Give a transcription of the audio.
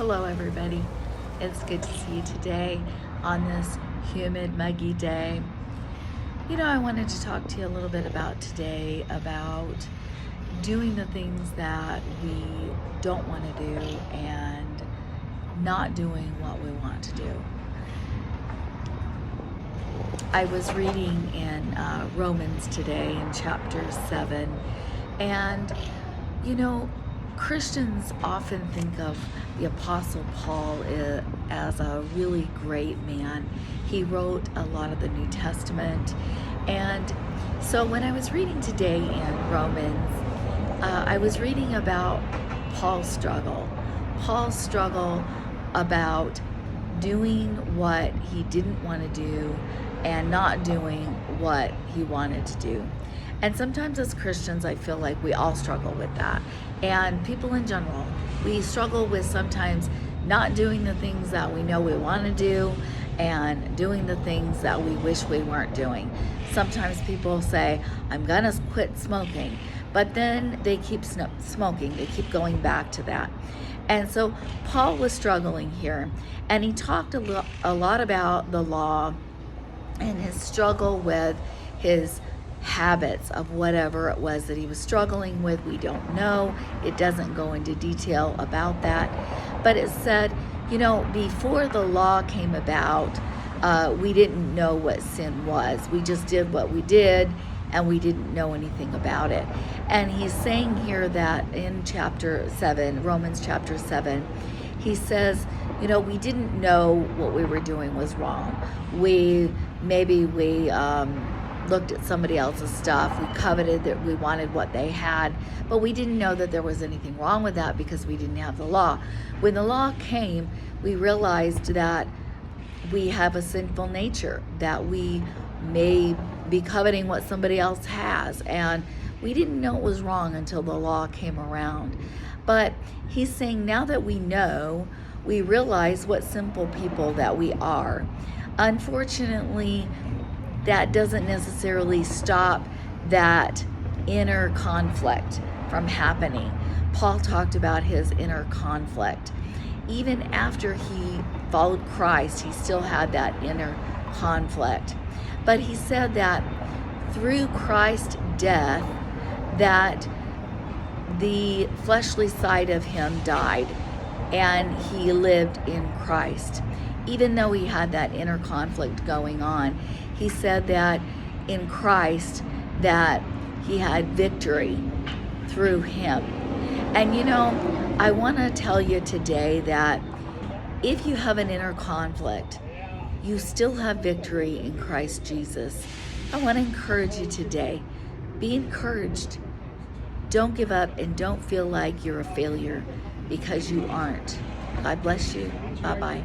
Hello everybody. It's good to see you today on this humid, muggy day. I wanted to talk to you a little bit about today about doing the things that we don't want to do and not doing what we want to do. I was reading in Romans today in chapter 7, and Christians often think of the Apostle Paul as a really great man. He wrote a lot of the New Testament. And so when I was reading today in Romans, I was reading about Paul's struggle. Paul's struggle about doing what he didn't want to do and not doing what he wanted to do. And sometimes as Christians, I feel like we all struggle with that. And people in general, we struggle with sometimes not doing the things that we know we want to do and doing the things that we wish we weren't doing. Sometimes people say, I'm going to quit smoking, but then they keep smoking. They keep going back to that. And so Paul was struggling here, and he talked a lot about the law and his struggle with his habits of whatever it was that he was struggling with. We don't know. It doesn't go into detail about that. But it said, before the law came about, we didn't know what sin was. We just did what we did, and we didn't know anything about it. And he's saying here that in chapter 7, Romans chapter 7, he says, we didn't know what we were doing was wrong. We looked at somebody else's stuff. We coveted that, we wanted what they had, but we didn't know that there was anything wrong with that because we didn't have the law. When the law came, we realized that we have a sinful nature, that we may be coveting what somebody else has, and we didn't know it was wrong until the law came around. But he's saying now that we know, we realize what sinful people that we are. Unfortunately, that doesn't necessarily stop that inner conflict from happening. Paul talked about his inner conflict. Even after he followed Christ, he still had that inner conflict. But he said that through Christ's death, that the fleshly side of him died and he lived in Christ. Even though he had that inner conflict going on, he said that in Christ that he had victory through him. And I want to tell you today that if you have an inner conflict, you still have victory in Christ Jesus. I want to encourage you today. Be encouraged. Don't give up and don't feel like you're a failure, because you aren't. God bless you. Bye-bye.